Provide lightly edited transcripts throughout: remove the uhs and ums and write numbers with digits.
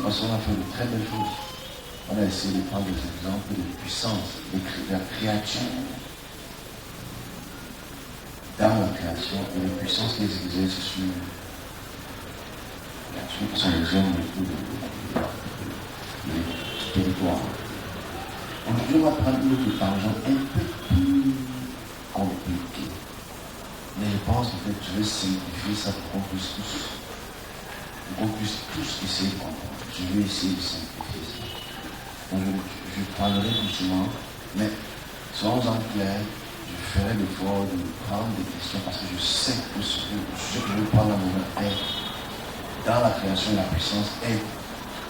parce qu'on a fait de très belles choses. On a essayé de prendre des exemples de puissance, de la créature dans la création et les puissances qu'ils exercent sur ceux qui sont les hommes et tout le territoire. Aujourd'hui, on va prendre une autre tangente un peu plus compliquée. Mais je pense que je vais simplifier ça pour qu'on puisse tous essayer de comprendre. Je vais essayer de simplifier ça. Donc je parlerai doucement, mais soyons en clair, je ferai l'effort de prendre des questions parce que je sais que ce que je veux prendre à moment est dans la création, la puissance est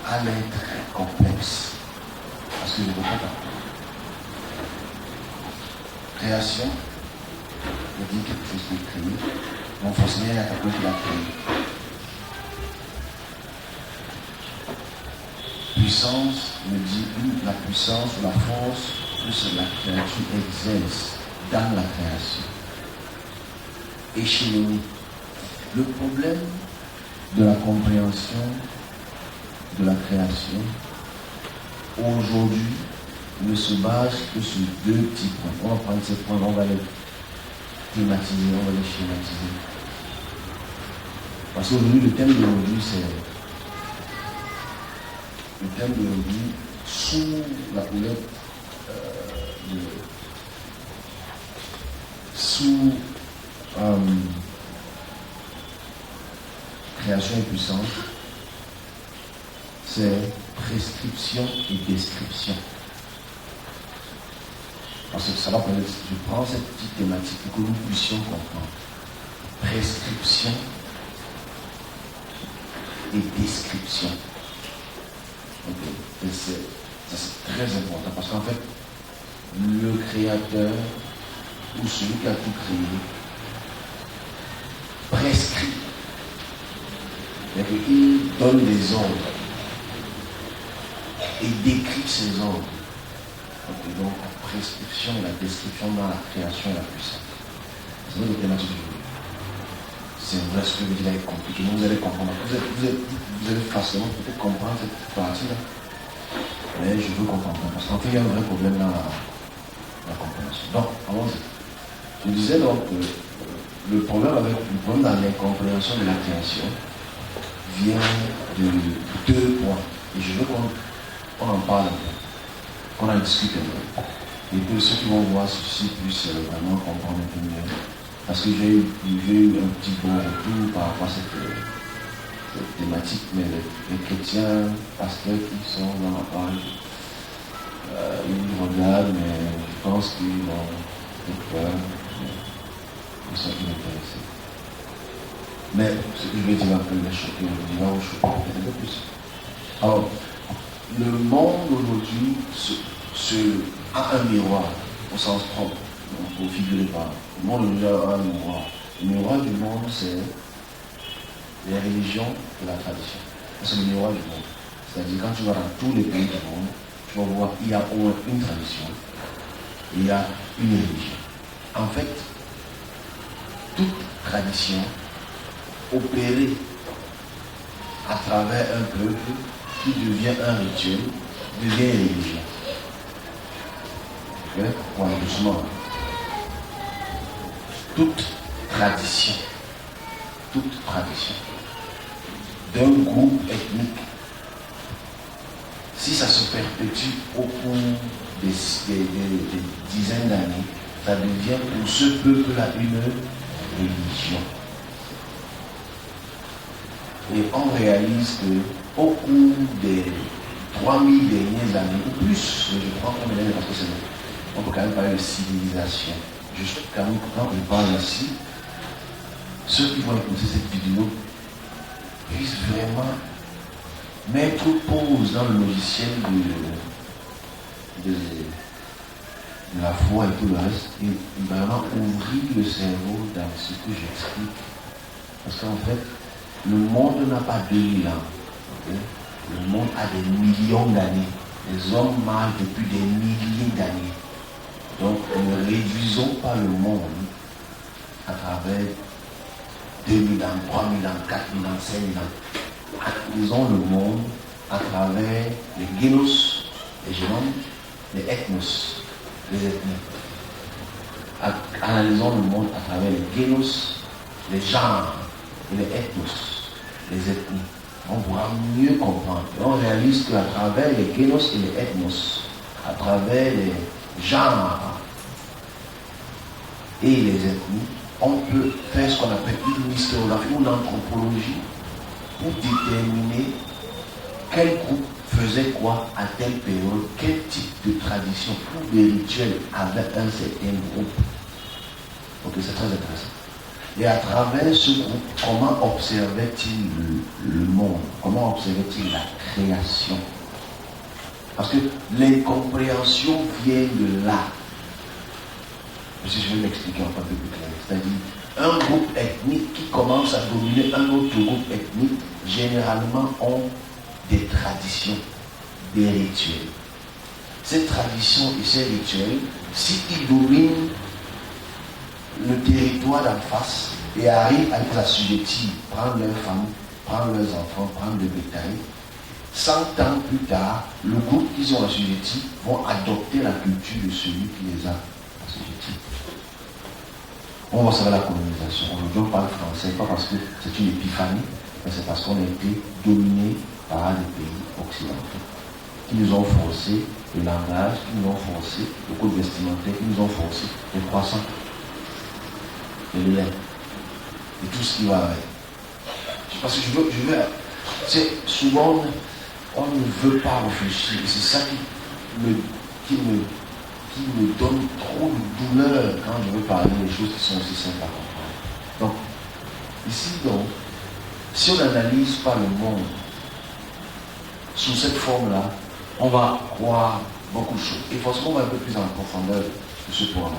à l'être très complexe. Parce que je ne veux pas comprendre. Création, je dis quelque chose qui est créé, donc forcément il y a quelqu'un qui l'a créé. Puissance me dit la puissance ou la force que la créature exerce dans la création. Échelonné. Le problème de la compréhension de la création aujourd'hui ne se base que sur deux petits points. On va prendre ces points, on va les thématiser, on va les schématiser. Parce qu'aujourd'hui, le thème d'aujourd'hui, c'est le thème d'aujourd'hui sous la couleur sous création et puissance, c'est prescription et description. Parce que ça va permettre, je prends cette petite thématique pour que nous puissions comprendre. Prescription et description. Okay. C'est très important parce qu'en fait, le créateur ou celui qui a tout créé prescrit. Il donne des ordres et décrit ces ordres. Okay, donc la prescription et la description dans la création et la puissance. C'est notre thématique aujourd'hui. C'est vrai ce que je dis là est compliqué, mais vous allez comprendre. Vous allez facilement peut-être comprendre cette partie-là. Mais je veux comprendre. Parce qu'en fait, il y a un vrai problème dans la compréhension. Donc, allons-y. Je disais donc que le problème dans l'incompréhension de la création vient de deux points. Et je veux qu'on en parle un peu, qu'on en discute un peu. Et que ceux qui vont voir ceci puissent vraiment comprendre un peu mieux. Parce que j'ai eu un petit bon retour par rapport à cette thématique, mais les chrétiens, pasteurs qui sont dans la page, ils regardent, mais je pense qu'ils ont peur, ils sont inintéressés. Mais ce que je vais dire un peu les choquer, il va vous choquer peut-être un peu plus. Alors, le monde aujourd'hui a un miroir, au sens propre, pour figurer par. Le monde aujourd'hui a un miroir. Le miroir du monde, c'est les religions et la tradition. C'est le miroir du monde. C'est-à-dire, quand tu vas dans tous les pays du monde, tu vas voir qu'il y a au moins une tradition, il y a une religion. En fait, toute tradition opérée à travers un peuple qui devient un rituel, devient une religion. Ok? Voilà, doucement. Toute tradition d'un groupe ethnique, si ça se perpétue au cours des dizaines d'années, ça devient pour ce peuple-là une religion. Et on réalise qu'au cours des 3000 dernières années, ou plus, je prends combien d'années parce que on peut quand même parler de civilisation. Juste quand je parle ici, ceux qui vont écouter cette vidéo puissent vraiment mettre pause dans le logiciel de la foi et tout le reste et vraiment ouvrir le cerveau dans ce que j'explique. Parce qu'en fait, le monde n'a pas 2000 ans. Okay? Le monde a des millions d'années. Les hommes marchent depuis des milliers d'années. Donc, ne réduisons pas le monde à travers 2000 ans, 3000 ans, 4000 ans, 5000 ans. Accusons le monde à travers les génos, les génomes, les ethnos, les ethnies. Analysons le monde à travers les génos, les genres et les ethnos, les ethnies. On pourra mieux comprendre. Et on réalise qu'à travers les génos et les ethnos, à travers les genres et les ethnies, on peut faire ce qu'on appelle une historiographie ou une anthropologie pour déterminer quel groupe faisait quoi à telle période, quel type de tradition ou de rituel avait un certain groupe. Ok, c'est très intéressant. Et à travers ce groupe, comment observait-il le monde? Comment observait-il la création? Parce que l'incompréhension vient de là. Si je vais m'expliquer encore un peu plus clair. C'est-à-dire, un groupe ethnique qui commence à dominer un autre groupe ethnique, généralement ont des traditions, des rituels. Ces traditions et ces rituels, s'ils dominent le territoire d'en face et arrivent à les assujettir, prendre leurs femmes, prendre leurs enfants, prendre le bétail, 100 ans plus tard, le groupe qu'ils ont assujetti vont adopter la culture de celui qui les a assujettis. On va savoir la colonisation. Aujourd'hui, on parle français, pas parce que c'est une épiphanie, mais c'est parce qu'on a été dominé par les pays occidentaux qui nous ont forcé le langage, qui nous ont forcé le code vestimentaire, qui nous ont forcé le croissant, le lait et tout ce qui va avec. Parce que je veux c'est souvent on ne veut pas réfléchir et c'est ça qui me donne trop de douleur quand je veux parler des choses qui sont aussi simples à comprendre. Donc, ici donc, si on n'analyse pas le monde sous cette forme-là, on va croire beaucoup de choses. Et forcément, on va un peu plus en profondeur de ce point-là.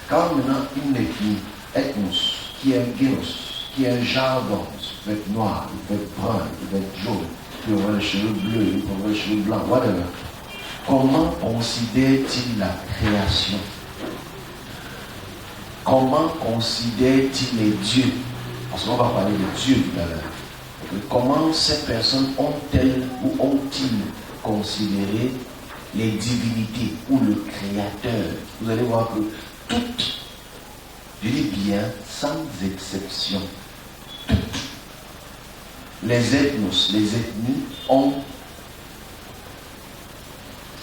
Quand maintenant une ethnie, ethnos, qui est un génos, qui est un genre d'homme, il peut être noir, il peut être brun, il peut être jaune, il peut avoir les cheveux bleus, il peut avoir les cheveux blancs, whatever. Comment considère-t-il la création? Comment considère-t-il les dieux? Parce qu'on va parler de Dieu tout à l'heure. Comment ces personnes ont-elles ou ont-ils considéré les divinités ou le créateur? Vous allez voir que toutes, je dis bien sans exception, toutes les ethnos, les ethnies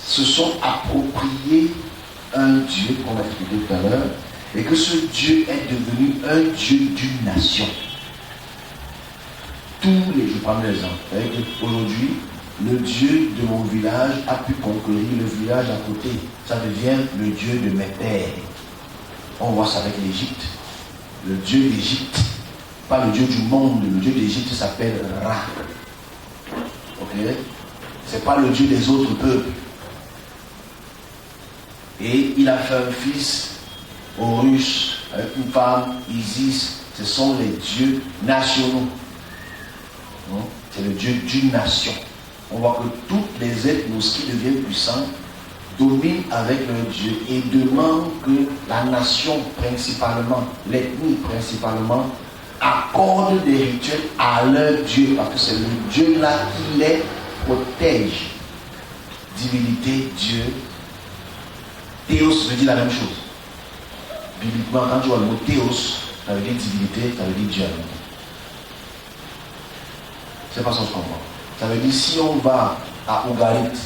se sont appropriés un Dieu qu'on a expliqué tout à l'heure, et que ce Dieu est devenu un Dieu d'une nation. Je prends l'exemple. Aujourd'hui, le Dieu de mon village a pu conquérir le village à côté. Ça devient le Dieu de mes pères. On voit ça avec l'Égypte. Le Dieu d'Égypte, pas le Dieu du monde, le Dieu d'Égypte s'appelle Ra. Ok? C'est pas le Dieu des autres peuples. Et il a fait un fils, Horus, avec une femme, Isis. Ce sont les dieux nationaux. C'est le Dieu d'une nation. On voit que toutes les ethnos qui deviennent puissants dominent avec leur Dieu et demandent que la nation principalement, l'ethnie principalement, accorde des rituels à leur Dieu, parce que c'est le Dieu là qui les protège. Divinité, Dieu. Théos veut dire la même chose. Bibliquement, quand tu vois le mot Théos, ça veut dire divinité, ça veut dire Dieu. C'est pas ça que je comprends. Ça veut dire si on va à Ougarit,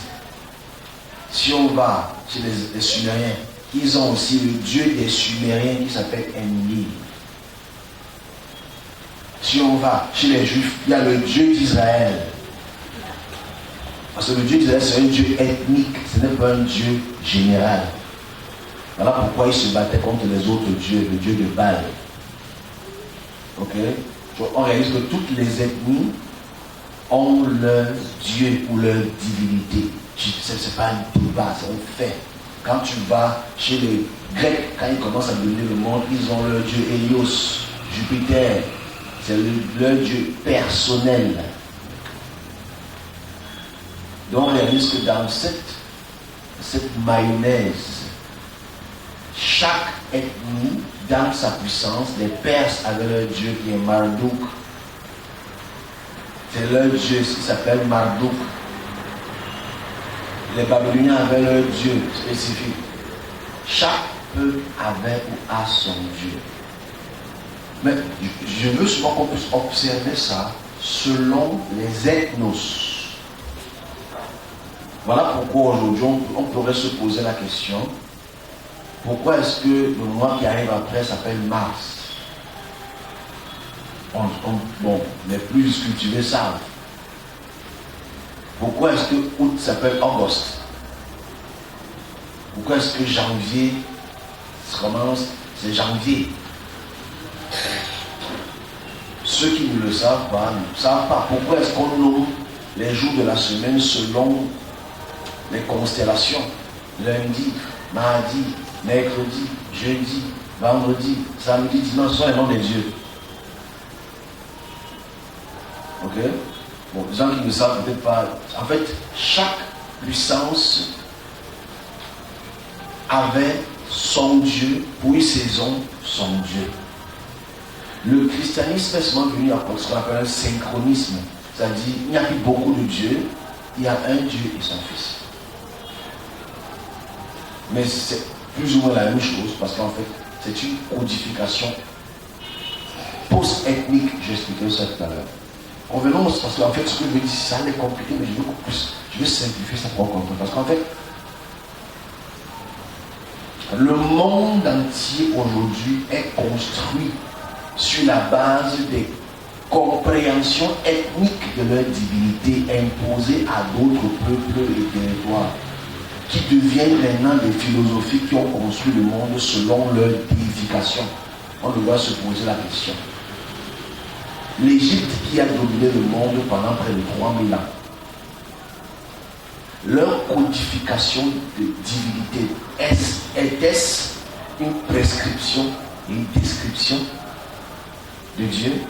si on va chez les Sumériens, ils ont aussi le Dieu des Sumériens qui s'appelle Enlil. Si on va chez les Juifs, il y a le Dieu d'Israël. Parce que le Dieu d'Israël, c'est un Dieu ethnique, ce n'est pas un Dieu général. Voilà pourquoi ils se battaient contre les autres dieux, le Dieu de Baal. Ok? On réalise que toutes les ethnies ont leur Dieu ou leur divinité. Ce n'est pas un débat, c'est un fait. Quand tu vas chez les Grecs, quand ils commencent à donner le monde, ils ont leur Dieu Hélios, Jupiter. C'est leur Dieu personnel. Donc on réalise que dans cette mayonnaise, chaque ethnie, dans sa puissance, les Perses avaient leur Dieu qui est Marduk. C'est leur Dieu qui s'appelle Marduk. Les Babyloniens avaient leur Dieu spécifique. Chaque peuple avait ou a son Dieu. Mais je veux souvent qu'on puisse observer ça selon les ethnos. Voilà pourquoi aujourd'hui on pourrait se poser la question, pourquoi est-ce que le mois qui arrive après s'appelle Mars? Bon, les plus cultivés savent. Pourquoi est-ce que août s'appelle Auguste? Pourquoi est-ce que janvier commence, c'est janvier? Ceux qui ne le savent pas, ne savent pas pourquoi est-ce qu'on nomme les jours de la semaine selon les constellations. Lundi, mardi, mercredi, jeudi, vendredi, samedi, dimanche, ce sont les noms des dieux. Ok? Bon, les gens qui ne savent peut-être pas. En fait, chaque puissance avait son Dieu, pour une saison, son Dieu. Le christianisme est souvent venu à ce qu'on appelle un synchronisme. C'est-à-dire, il n'y a plus beaucoup de dieux, il y a un Dieu et son Fils. Mais c'est plus ou moins la même chose, parce qu'en fait, c'est une codification post-ethnique, j'ai expliqué ça tout à l'heure. Revenons, parce qu'en fait, ce que je veux dire, ça est compliqué, mais je veux simplifier ça pour comprendre. Parce qu'en fait, le monde entier aujourd'hui est construit sur la base des compréhensions ethniques de leur divinité imposées à d'autres peuples et territoires, qui deviennent maintenant des philosophies qui ont construit le monde selon leur déification. On doit se poser la question. L'Égypte qui a dominé le monde pendant près de 3000 ans, leur codification de divinité, était-ce une prescription et une description de Dieu?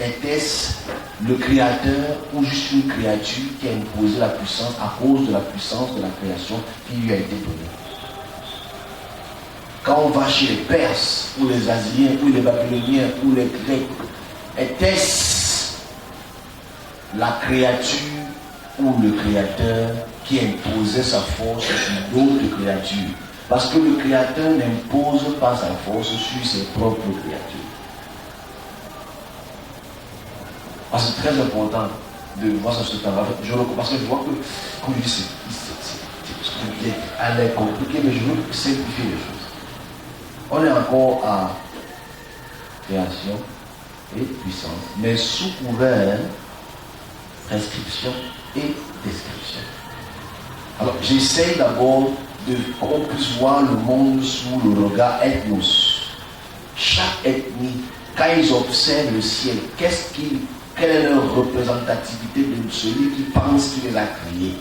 Était-ce le créateur ou juste une créature qui a imposé la puissance à cause de la puissance de la création qui lui a été donnée? Quand on va chez les Perses, ou les Asiens, ou les Babyloniens, ou les Grecs, était-ce la créature ou le créateur qui imposait sa force sur d'autres créatures? Parce que le créateur n'impose pas sa force sur ses propres créatures. Parce que c'est très important de voir ça sur le travail. Parce que je vois que, comme je dis, c'est compliqué, mais je veux simplifier les choses. On est encore à création et puissance, mais sous couvert prescription et description. Alors, j'essaie d'abord de qu'on puisse voir le monde sous le regard ethnos. Chaque ethnie, quand ils observent le ciel, quelle est leur représentativité de celui qui pense qu'il les a créés?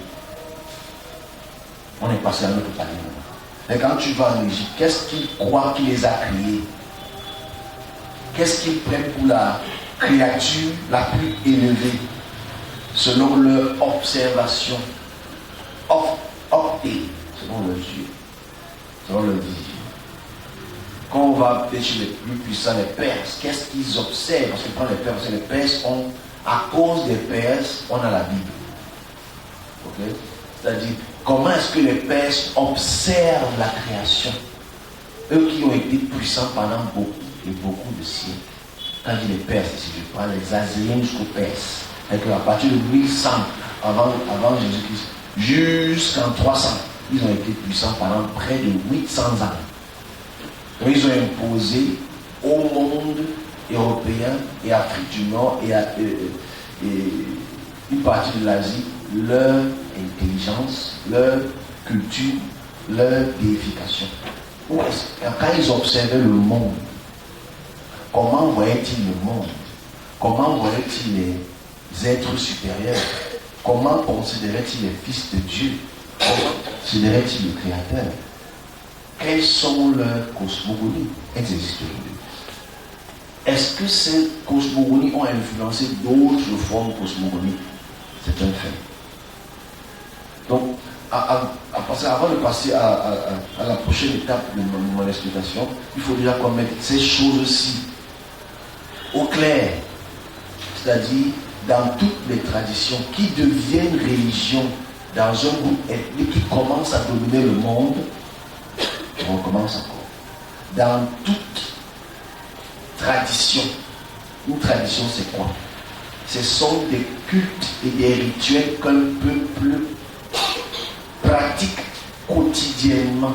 On est passé à un autre palier. Mais quand tu vas en Égypte, qu'est-ce qu'ils croient qu'il les a créés? Qu'est-ce qu'ils prennent pour la créature la plus élevée selon leur observation? Opté, selon leur Dieu, selon leur vision. Quand on va chez les plus puissants, les Perses, qu'est-ce qu'ils observent? Parce que quand les Perses, parce que les Perses ont, à cause des Perses, on a la Bible. Okay? C'est-à-dire, comment est-ce que les Perses observent la création? Eux qui ont été puissants pendant beaucoup et beaucoup de siècles. Quand je dis les Perses, si je prends les Asiens jusqu'aux Perses, et qu'à partir de 1100 avant Jésus-Christ, jusqu'en 300, ils ont été puissants pendant près de 800 ans. Donc ils ont imposé au monde européen et Afrique du Nord et une partie de l'Asie leur intelligence, leur culture, leur déification. Quand ils observaient le monde, comment voyaient-ils le monde? Comment voyaient-ils les êtres supérieurs? Comment considéraient-ils les fils de Dieu? Comment considéraient-ils le Créateur? Quelles sont leurs cosmogonies? Elles existent aujourd'hui. Est-ce que ces cosmogonies ont influencé d'autres formes de cosmogonie? C'est un fait. Donc, avant de passer à la prochaine étape de mon explication, il faut déjà qu'on mette ces choses-ci au clair. C'est-à-dire, dans toutes les traditions qui deviennent religion dans un groupe ethnique qui commence à dominer le monde, on recommence encore. Dans toute tradition, une tradition c'est quoi? Ce sont des cultes et des rituels qu'un peuple pratique quotidiennement.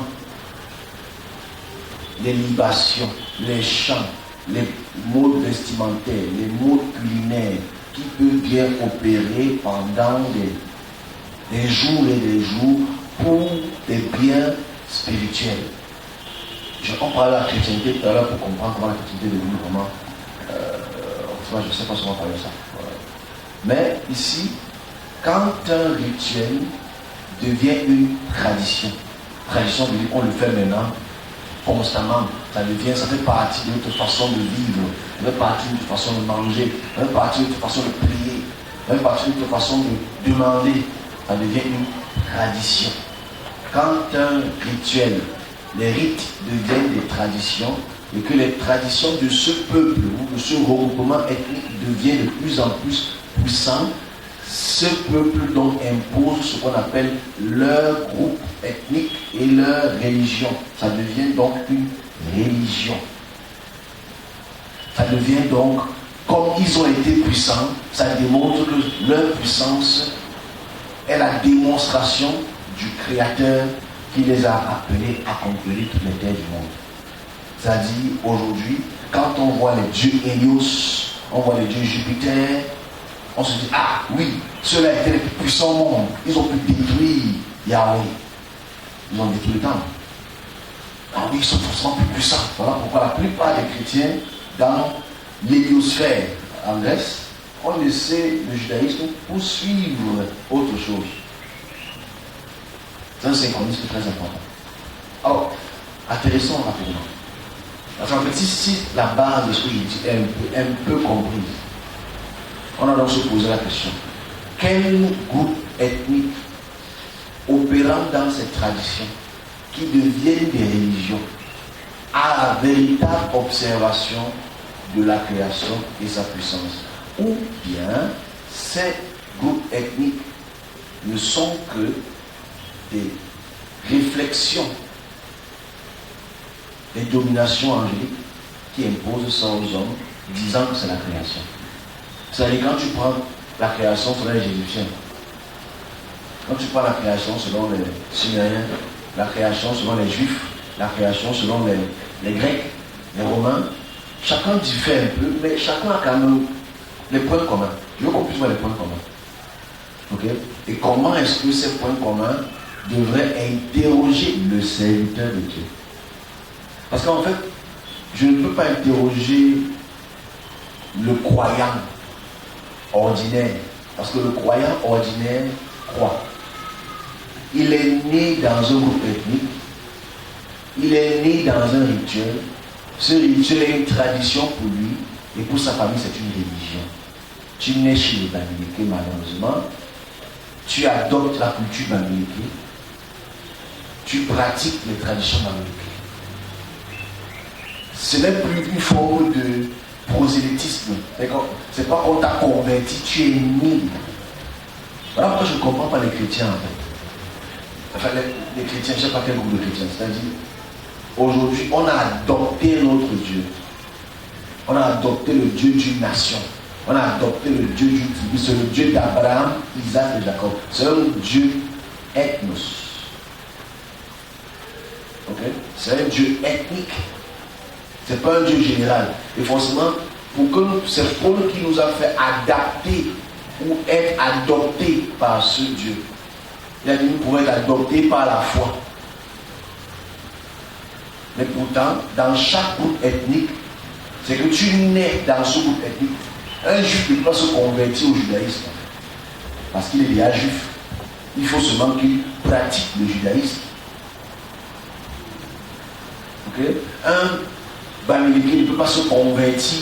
Les libations, les chants, les modes vestimentaires, les modes culinaires qui peuvent bien opérer pendant des jours et des jours pour des biens spirituels. On parlait de la chrétienté tout à l'heure pour comprendre comment la chrétienté est devenue comment. Je ne sais pas si on va parler de ça. Mais ici, quand un rituel devient une tradition veut dire qu'on le fait maintenant constamment, ça fait partie de notre façon de vivre, ça fait partie de notre façon de manger, ça fait partie de notre façon de prier, ça fait partie de notre façon de demander, ça devient une tradition. Quand un rituel, les rites deviennent des traditions, et que les traditions de ce peuple ou de ce regroupement ethnique deviennent de plus en plus puissants, ce peuple donc impose ce qu'on appelle leur groupe ethnique et leur religion. Ça devient donc une religion. Ça devient donc, comme ils ont été puissants, ça démontre que leur puissance est la démonstration du Créateur qui les a appelés à conquérir toutes les terres du monde. C'est-à-dire, aujourd'hui, quand on voit les dieux Hélios, on voit les dieux Jupiter, on se dit, ah oui, ceux-là étaient les plus puissants au monde. Ils ont pu détruire Yahweh. Ils ont détruit le temple. Alors oui, ils sont forcément plus puissants. Voilà pourquoi la plupart des chrétiens, dans l'héliosphère en Grèce, ont laissé le judaïsme pour suivre autre chose. C'est un synchronisme très important. Alors, atterrissons rapidement. Parce qu'en fait, si la base de ce que je dis est un peu comprise, on a donc se poser la question. Quel groupe ethnique opérant dans cette tradition qui deviennent des religions a la véritable observation de la création et sa puissance? Ou bien ces groupes ethniques ne sont que des réflexions, des dominations angéliques qui imposent ça aux hommes, disant que c'est la création. C'est-à-dire quand tu prends la création selon les Égyptiens, quand tu prends la création selon les Sumériens, la création selon les Juifs, la création selon les Grecs, les Romains, chacun diffère un peu, mais chacun a quand même les points communs. Je veux qu'on puisse voir les points communs. Okay? Et comment est-ce que ces points communs devraient interroger le serviteur de Dieu? Parce qu'en fait, je ne peux pas interroger le croyant ordinaire. Parce que le croyant ordinaire croit. Il est né dans un groupe ethnique. Il est né dans un rituel. Ce rituel est une tradition pour lui. Et pour sa famille, c'est une religion. Tu nais chez les Bamileke, malheureusement. Tu adoptes la culture Bamileke. Tu pratiques les traditions Bamileke. Ce n'est plus une forme de prosélytisme. C'est pas qu'on t'a converti, tu es né. Voilà pourquoi je ne comprends pas les chrétiens en fait. Enfin, les chrétiens, je ne sais pas quel groupe de chrétiens. C'est-à-dire, aujourd'hui, on a adopté notre Dieu. On a adopté le Dieu d'une nation. On a adopté le Dieu d'une tribu. C'est le Dieu d'Abraham, Isaac et Jacob. C'est un Dieu ethnos. Okay? C'est un Dieu ethnique. C'est pas un Dieu général. Et forcément, c'est Paul qui nous a fait adapter ou être adoptés par ce Dieu. Il a dit nous pouvons être adoptés par la foi. Mais pourtant, dans chaque groupe ethnique, c'est que tu nais dans ce groupe ethnique. Un juif ne peut pas se convertir au judaïsme. Parce qu'il est déjà juif. Il faut seulement qu'il pratique le judaïsme. Okay? Un Bamileke ne peut pas se convertir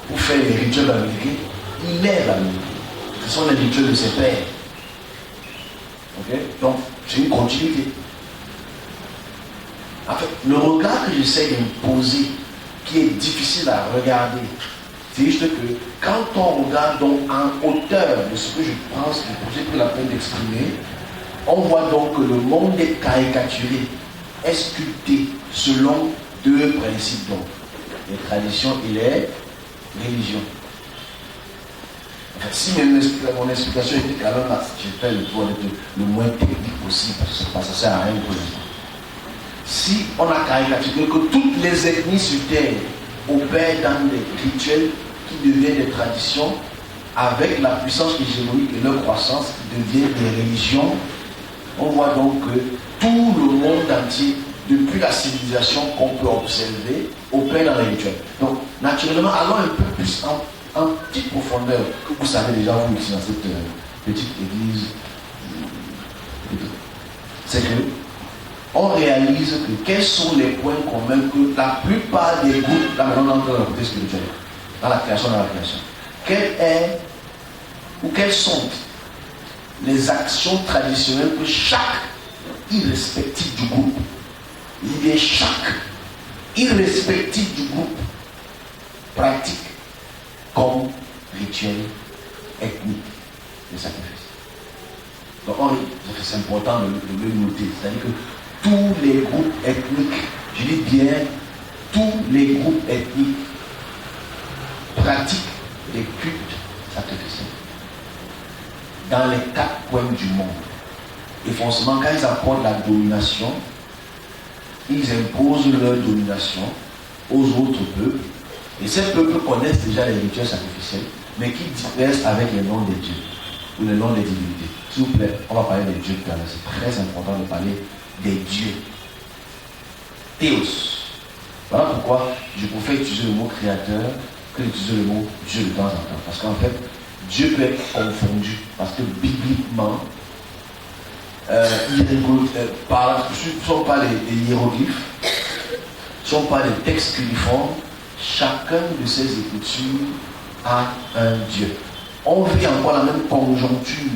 pour faire les rituels Bamileke. Il est Bamileke. Ce sont les rituels de ses pères. Okay? Donc, c'est une continuité. En fait, le regard que j'essaie d'imposer, qui est difficile à regarder, c'est juste que quand on regarde donc en hauteur de ce que je pense que j'ai pris la peine d'exprimer, On voit donc que le monde est caricaturé, est sculpté selon deux principes, donc les traditions et les religions. Enfin, si mon explication était quand même, je fais le tour le moins technique possible, parce que ça ne sert à rien pour l'instant. Si on a caricaturé que toutes les ethnies sur Terre opèrent dans des rituels qui deviennent des traditions, avec la puissance hégémonique et leur croissance qui deviennent des religions, on voit donc que tout le monde entier, depuis la civilisation qu'on peut observer, opère dans les rituels. Donc, naturellement, allons un peu plus en petite profondeur, que vous savez déjà, vous ici dans cette petite église, c'est que on réalise que quels sont les points communs que la plupart des groupes, là maintenant dans le côté spirituel, dans la création, quelles sont les actions traditionnelles que chaque irrespectif du groupe, chaque irrespectif du groupe pratique comme rituel ethnique de sacrifice. Donc c'est important de le noter, c'est-à-dire que tous les groupes ethniques, je dis bien tous les groupes ethniques pratiquent des cultes sacrificiels dans les 4 coins du monde. Et forcément, quand ils apportent la domination, ils imposent leur domination aux autres peuples. Et ces peuples connaissent déjà les rituels sacrificiels, mais qui diffèrent avec les noms des dieux ou les noms des divinités. S'il vous plaît, on va parler des dieux tout à l'heure. C'est très important de parler des dieux. Théos. Voilà pourquoi je préfère utiliser le mot créateur que d'utiliser le mot Dieu de temps en temps. Parce qu'en fait, Dieu peut être confondu. Parce que bibliquement, ce ne sont pas les hiéroglyphes, ce ne sont pas les textes uniformes. Chacun de ces écritures a un Dieu. On vit encore la même conjoncture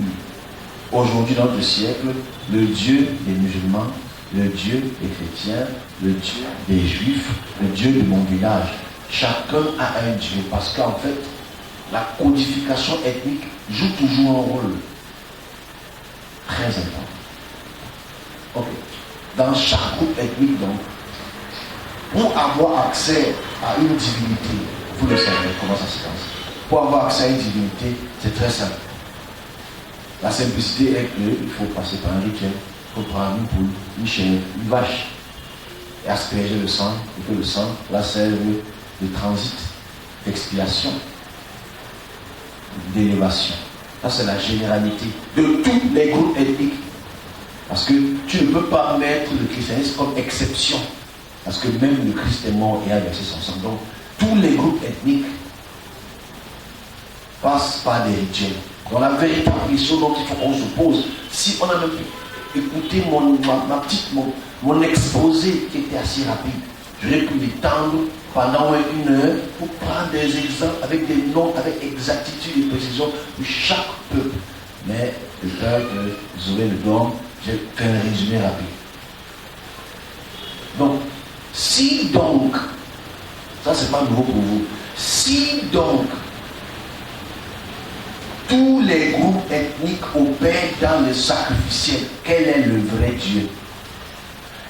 aujourd'hui dans notre siècle. Le Dieu des musulmans, le Dieu des chrétiens, le Dieu des juifs, le Dieu de mon village. Chacun a un Dieu parce qu'en fait, la codification ethnique joue toujours un rôle très important. Okay. Dans chaque groupe ethnique, donc, pour avoir accès à une divinité, vous le savez comment ça se passe. Pour avoir accès à une divinité, c'est très simple. La simplicité est qu'il faut passer par un rituel, il faut prendre une poule, une chèvre, une vache, et asperger le sang, et que le sang la serve de transit, d'expiation, d'élévation. Ça, c'est la généralité de tous les groupes ethniques. Parce que tu ne peux pas mettre le christianisme comme exception. Parce que même le Christ est mort et a versé son sang. Donc, tous les groupes ethniques passent par des rituels. Donc, la véritable question dont il faut qu'on se pose, si on a même pu écouter mon exposé qui était assez rapide, j'aurais pu l'étendre pendant 1 heure pour prendre des exemples avec des noms, avec exactitude et précision de chaque peuple. Mais le peur que vous aurez le don, j'ai fait un résumé rapide. Donc, si donc, ça c'est pas nouveau pour vous, si donc tous les groupes ethniques opèrent dans le sacrificiel, quel est le vrai Dieu?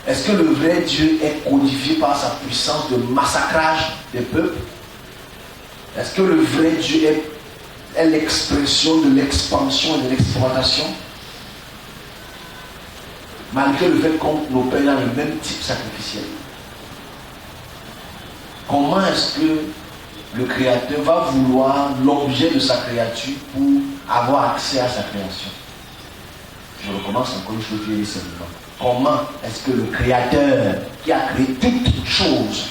Est-ce que le vrai Dieu est codifié par sa puissance de massacrage des peuples? Est-ce que le vrai Dieu est l'expression de l'expansion et de l'exploitation? Malgré le fait qu'on opère dans le même type sacrificiel. Comment est-ce que le Créateur va vouloir l'objet de sa créature pour avoir accès à sa création? Je recommence encore une chose, je vais dire simplement. Comment est-ce que le Créateur qui a créé toutes choses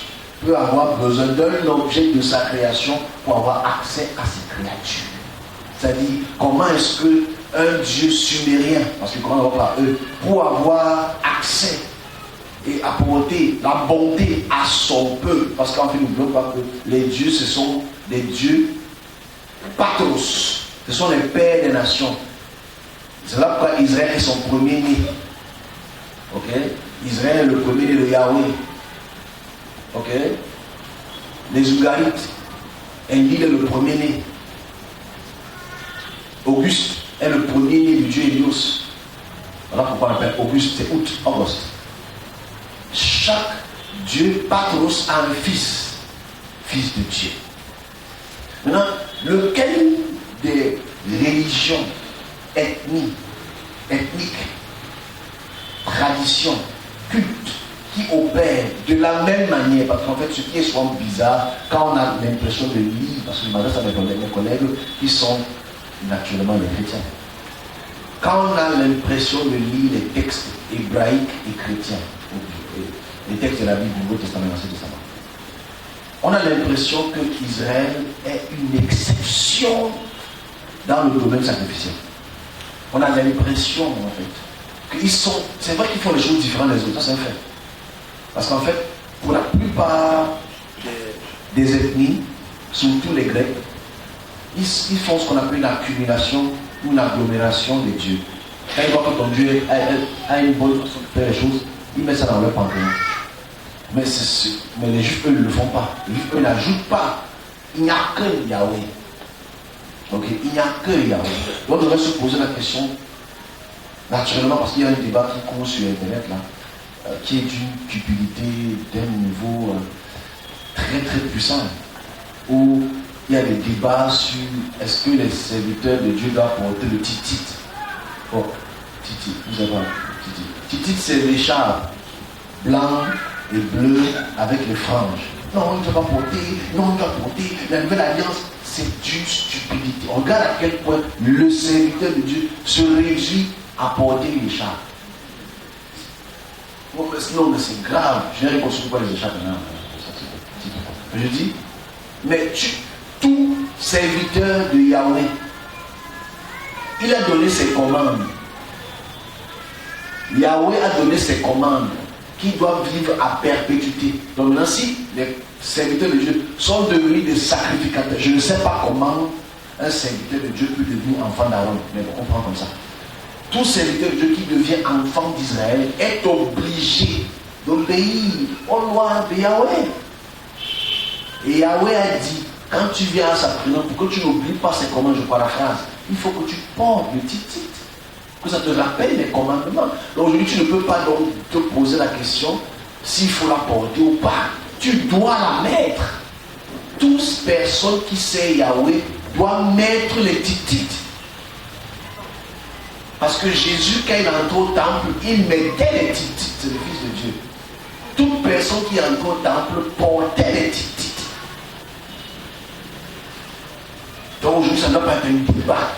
peut avoir besoin d'un objet de sa création pour avoir accès à ses créatures? C'est-à-dire, comment est-ce qu'un Dieu sumérien, parce que quand on va par eux, pour avoir accès et apporter la bonté à son peuple, parce qu'en fait, n'oublions pas que les dieux, ce sont des dieux patros, ce sont les pères des nations. C'est là pourquoi Israël est son premier-né. Ok? Israël est le premier-né de Yahweh. Ok? Les Ougarites, Enlil est le premier-né. Auguste est le premier-né du dieu Hélios. Voilà pourquoi on appelle Auguste, c'est août, Auguste. Chaque Dieu, Patros, a un fils, fils de Dieu. Maintenant, lequel des religions, ethniques, traditions, cultes, qui opèrent de la même manière, parce qu'en fait, ce qui est souvent bizarre, quand on a l'impression de lire, parce que je m'adresse avec mes collègues qui sont naturellement des chrétiens, quand on a l'impression de lire les textes hébraïques et chrétiens, les textes de la Bible du Nouveau Testament et l'Ancien Testament, on a l'impression que Israël est une exception dans le domaine sacrificiel. On a l'impression, en fait, qu'ils sont, c'est vrai qu'ils font les choses différentes des autres, ça c'est un fait. Parce qu'en fait, pour la plupart des ethnies, surtout les Grecs, ils font ce qu'on appelle une accumulation ou une agglomération des dieux. Quand ils voient que ton Dieu a une bonne façon de faire les choses, ils mettent ça dans leur panthéon. Mais les Juifs, eux, ne le font pas. Les Juifs, eux, n'ajoutent pas. Il n'y a que Yahweh. Ok, il n'y a que Yahweh. Donc, on devrait se poser la question, naturellement, parce qu'il y a un débat qui court sur Internet, là, qui est d'une cupidité d'un niveau très très puissant, où il y a des débats sur est-ce que les serviteurs de Dieu doivent porter le titit. Oh, titit, vous savez pas, titit. Titit, c'est l'écharpe blanc et bleu avec les franges. Non, il ne doit pas porter, non, il doit porter. La nouvelle alliance, c'est d'une stupidité. On regarde à quel point le serviteur de Dieu se réduit à porter l'écharpe. Non, mais c'est grave. Je n'ai pas compris pourquoi les échappes maintenant. Je dis, mais tout serviteur de Yahweh, il a donné ses commandes. Yahweh a donné ses commandes qui doivent vivre à perpétuité. Donc maintenant, si les serviteurs de Dieu sont devenus des sacrificateurs, je ne sais pas comment un serviteur de Dieu peut devenir enfant d'Aaron, mais on comprend comme ça. Tout serviteur de Dieu qui devient enfant d'Israël est obligé d'obéir aux lois de Yahweh. Et Yahweh a dit, quand tu viens à sa présence, pour que tu n'oublies pas ses commandements, je paraphrase, il faut que tu portes le titit, que ça te rappelle les commandements. Donc aujourd'hui, tu ne peux pas donc te poser la question s'il faut la porter ou pas. Tu dois la mettre. Toute personne qui sait Yahweh doit mettre les titites. Parce que Jésus, quand il entre au temple, il mettait les titites, c'est le Fils de Dieu. Toute personne qui entre au temple portait les titites. Donc aujourd'hui, ça ne doit pas être un débat.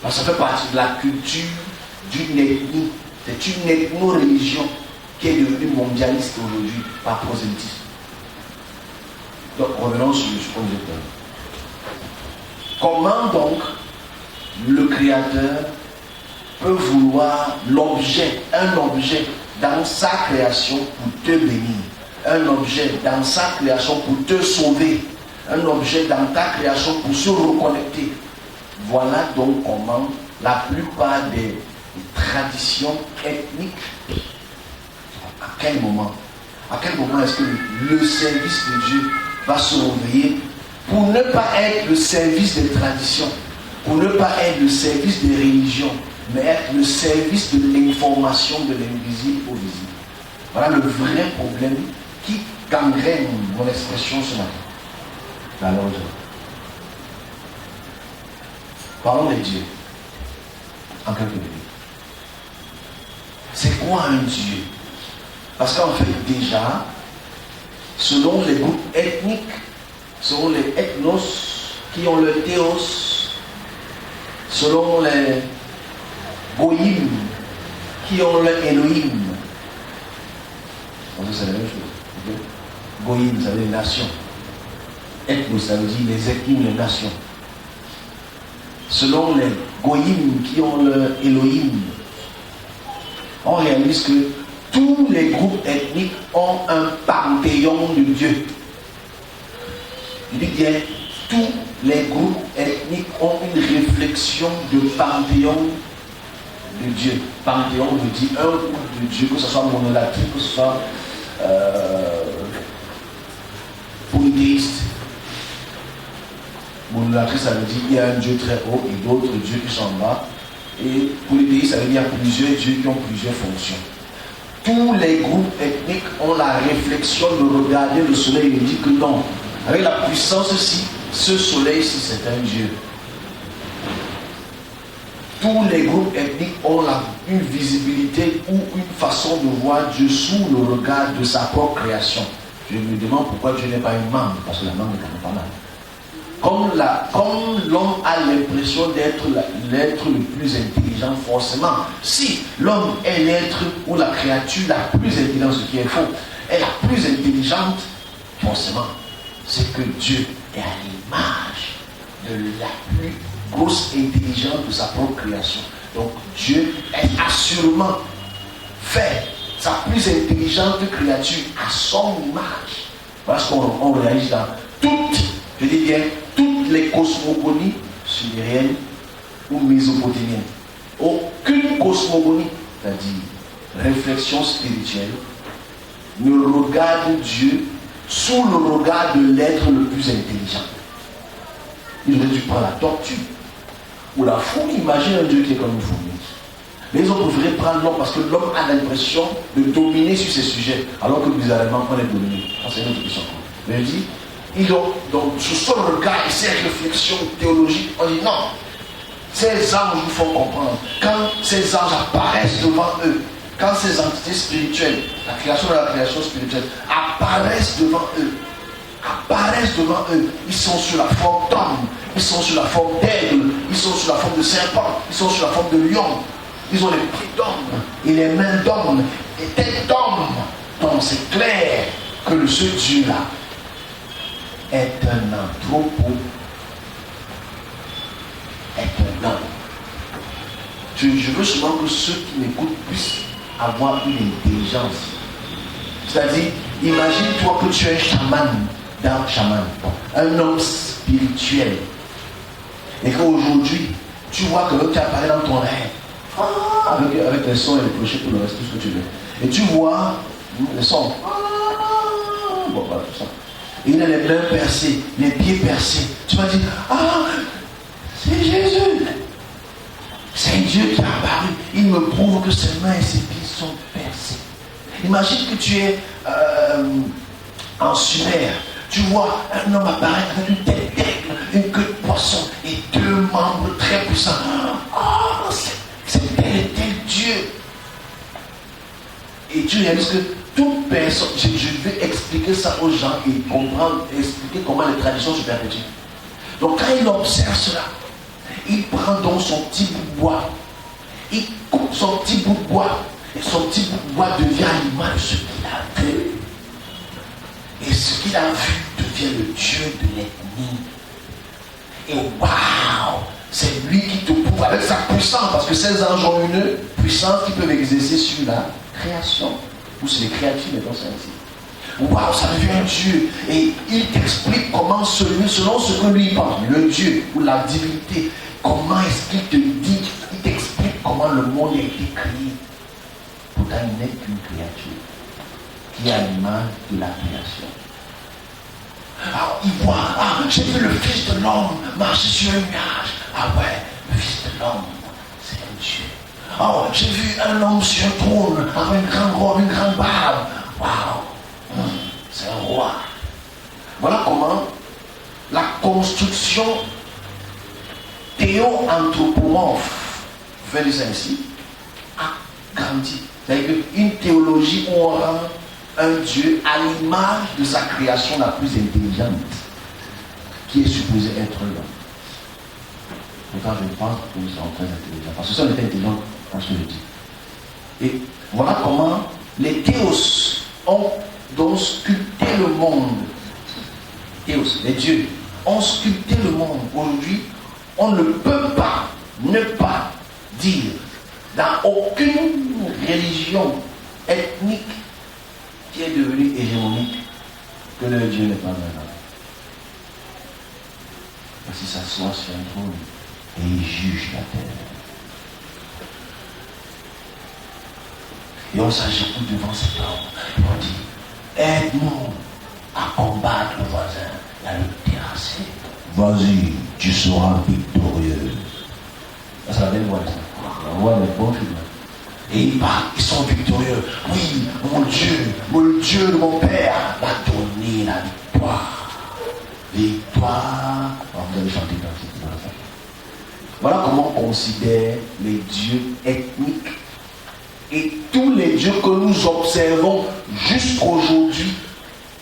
Parce que ça fait partie de la culture d'une ethnie. C'est une ethno-religion qui est devenue mondialiste aujourd'hui par prosélytisme. Donc revenons sur ce qu'on dit. Comment donc le Créateur peut vouloir l'objet, un objet dans sa création pour te bénir, un objet dans sa création pour te sauver, un objet dans ta création pour se reconnecter. Voilà donc comment la plupart des traditions ethniques, à quel moment est-ce que le service de Dieu va se réveiller pour ne pas être le service des traditions, pour ne pas être le service des religions, mais être le service de l'information de l'invisible au visible. Voilà le vrai problème qui gangrène mon expression ce matin. Alors, parlons de Dieu en quelques minutes. C'est quoi un Dieu? Parce qu'en fait, déjà, selon les groupes ethniques, selon les ethnos qui ont le théos, selon les goïm qui ont le Elohim, c'est la même chose. Okay? Goïm, ça veut dire les nations. Ethnos, ça veut dire les ethnies, les nations. Selon les goïm qui ont le Elohim, on réalise que tous les groupes ethniques ont un panthéon de Dieu. Il dit bien, tous les groupes ethniques ont une réflexion de panthéon de Dieu. Panthéon veut dire un groupe de Dieu, que ce soit monolatrique, que ce soit polythéiste. Monolatrique, ça veut dire qu'il y a un Dieu très haut et d'autres dieux qui sont en bas. Et polythéiste, ça veut dire plusieurs dieux qui ont plusieurs fonctions. Tous les groupes ethniques ont la réflexion de regarder le soleil et dire que non, avec la puissance-ci, ce soleil-ci, c'est un dieu. Tous les groupes ethniques ont une visibilité ou une façon de voir Dieu sous le regard de sa propre création. Je me demande pourquoi Dieu n'est pas une mangue, parce que la mangue est quand même pas mal. Comme l'homme a l'impression d'être l'être le plus intelligent, forcément, si l'homme est l'être ou la créature la plus intelligente, ce qui est faux, est la plus intelligente, forcément, c'est que Dieu est à l'image de la plus grosse intelligence de sa propre création. Donc Dieu est assurément fait sa plus intelligente créature à son image. Parce qu'on réagit dans toutes, je dis bien, toutes les cosmogonies sumériennes ou mésopotamiennes. Aucune cosmogonie, c'est-à-dire réflexion spirituelle, ne regarde Dieu sous le regard de l'être le plus intelligent. Il aurait dû prendre la tortue ou la fourmi. Imagine un Dieu qui est comme une fourmi. Mais ils ont préféré prendre l'homme parce que l'homme a l'impression de dominer sur ces sujets, alors que bizarrement on est dominé. C'est une autre question. Mais je dis, ils ont, donc, sous son regard et ses réflexions théologiques, on dit non. Ces anges nous font comprendre. Quand ces anges apparaissent devant eux, quand ces entités spirituelles, la création de la création spirituelle, apparaissent devant eux, ils sont sur la forme d'homme, ils sont sur la forme d'aigle, ils sont sur la forme de serpent, ils sont sur la forme de lion, ils ont les pieds d'homme et les mains d'homme, et tête d'homme. Donc c'est clair que ce Dieu-là est un anthropo, est un homme. Je veux seulement que ceux qui m'écoutent puissent avoir une intelligence. C'est-à-dire, imagine-toi que tu es un chaman, un homme spirituel, et qu'aujourd'hui, tu vois que tu apparaît dans ton rêve, avec les sons et les clochers, tout le reste, tout ce que tu veux. Et tu vois les sons, bon, voilà, tout ça. Et il a les mains percées, les pieds percés. Tu vas dire, c'est Jésus. C'est Dieu qui a apparu. Il me prouve que ses mains et ses pieds sont percés. Imagine que tu es en Sumer. Tu vois un homme apparaître avec une tête d'aigle, une queue de poisson et deux membres très puissants. C'est tel et tel Dieu. Et tu réalises que toute personne, je vais expliquer ça aux gens et comprendre, expliquer comment les traditions se perpétuent. Donc quand il observe cela, il prend donc son petit bout de bois, il coupe son petit bout de bois, et son petit bout de bois devient l'image de ce qu'il a vu. Et ce qu'il a vu devient le Dieu de l'ennemi. Et waouh, c'est lui qui te prouve avec sa puissance, parce que ces anges ont une puissance qu'ils peuvent exercer sur la création, ou sur les créatures, mais non, c'est ainsi. Waouh, ça devient un Dieu. Et il t'explique comment selon ce que lui pense, le Dieu ou la divinité, comment est-ce qu'il te dit, il t'explique comment le monde a été créé. Pourtant, il n'est qu'une créature qui a l'image de la création. Alors, il voit, j'ai vu le Fils de l'homme marcher sur un nuage. Ah ouais, le Fils de l'homme, c'est un Dieu. J'ai vu un homme sur un trône avec une grande robe, une grande barbe. Waouh, c'est un roi. Voilà comment la construction théo-anthropomorphe, je vais dire ça ici, a grandi. C'est-à-dire une théologie où on rend un Dieu à l'image de sa création la plus intelligente, qui est supposée être l'homme. Pourtant, je pense que nous sommes très intelligents, parce que ça, on est intelligent quand je le dis. Et voilà comment les théos ont donc sculpté le monde. Théos, les dieux, ont sculpté le monde. Aujourd'hui, on ne peut pas ne pas dire dans aucune religion ethnique qui est devenue hégémonique que leur Dieu n'est pas un homme. Parce qu'il s'assoit sur un trône et il juge la terre. Et on s'agenouille devant cet homme et on dit, aide-nous à combattre le voisin et à le terrasser. Vas-y, tu seras victorieux. C'est la belle voix. On voit les bons films. Et ils parlent, ils sont victorieux. Oui, mon Dieu de mon Père m'a donné la victoire. Victoire. Alors vous allez chanter dans ça. Voilà comment on considère les dieux ethniques. Et tous les dieux que nous observons jusqu'aujourd'hui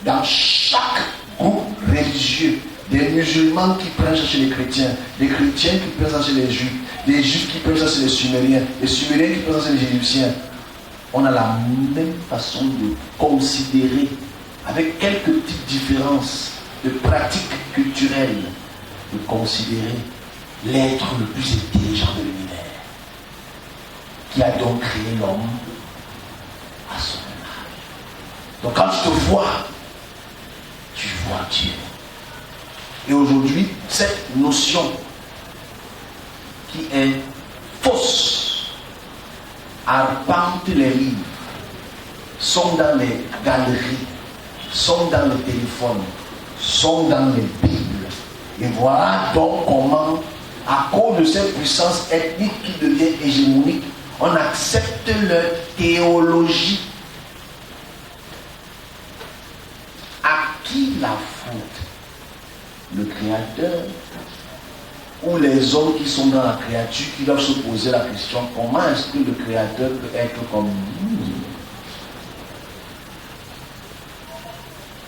dans chaque groupe religieux, des musulmans qui prennent ça chez les chrétiens, des chrétiens qui prennent ça chez les juifs, des juifs qui prennent ça chez les sumériens, des sumériens qui prennent ça chez les égyptiens, on a la même façon de considérer, avec quelques petites différences de pratiques culturelles, de considérer l'être le plus intelligent de l'univers, qui a donc créé l'homme à son image. Donc quand tu te vois, tu vois Dieu. Et aujourd'hui, cette notion qui est fausse arpente les livres, sont dans les galeries, sont dans les téléphones, sont dans les Bibles. Et voilà donc comment, à cause de cette puissance ethnique qui devient hégémonique, on accepte leur théologie. À qui la faute? Le Créateur ou les hommes qui sont dans la créature qui doivent se poser la question, comment est-ce que le Créateur peut être comme nous?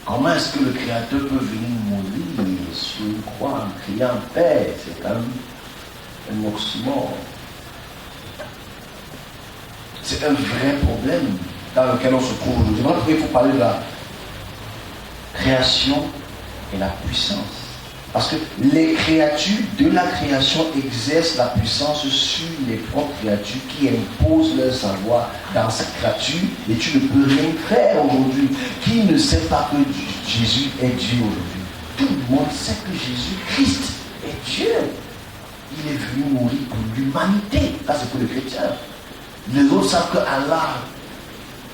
Comment est-ce que le Créateur peut venir mourir sur une croix en criant Père? C'est quand même un oxymore. C'est un vrai problème dans lequel on se trouve aujourd'hui. Il faut parler de la création et la puissance. Parce que les créatures de la création exercent la puissance sur les propres créatures qui imposent leur savoir dans cette créature et tu ne peux rien faire aujourd'hui. Qui ne sait pas que Jésus est Dieu aujourd'hui? Tout le monde sait que Jésus-Christ est Dieu. Il est venu mourir pour l'humanité. Ça c'est pour les chrétiens. Les autres savent que Allah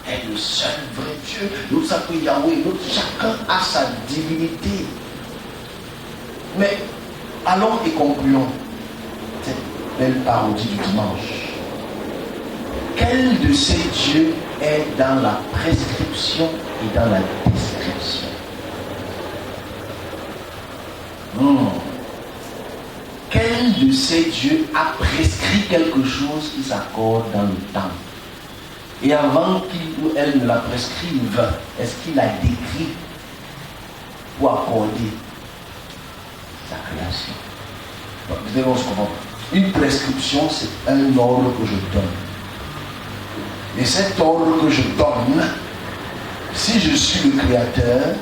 est le seul vrai Dieu. L'autre savent que Yahweh, l'autre, chacun a sa divinité. Mais allons et concluons cette belle parodie du dimanche. Quel de ces dieux est dans la prescription et dans la description? Quel de ces dieux a prescrit quelque chose qui s'accorde dans le temps? Et avant qu'il ou elle ne la prescrive, est-ce qu'il a décrit pour accorder sa création? Vous devez se comprendre. Une prescription, c'est un ordre que je donne. Et cet ordre que je donne, si je suis le créateur,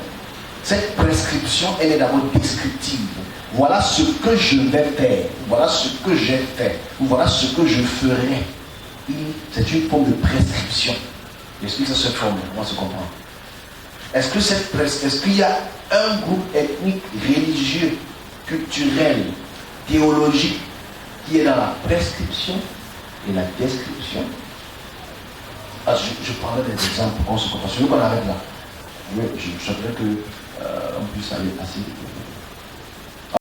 cette prescription, elle est d'abord descriptive. Voilà ce que je vais faire, voilà ce que j'ai fait, ou voilà ce que je ferai. C'est une forme de prescription. Est-ce que ça se forme? On va se comprendre. Est-ce qu'il y a un groupe ethnique, religieux, culturel, théologique qui est dans la prescription et la description? Je prendrai des exemples pour qu'on se comprenne. Nous, on arrête là. Je voudrais qu'on puisse aller assez vite.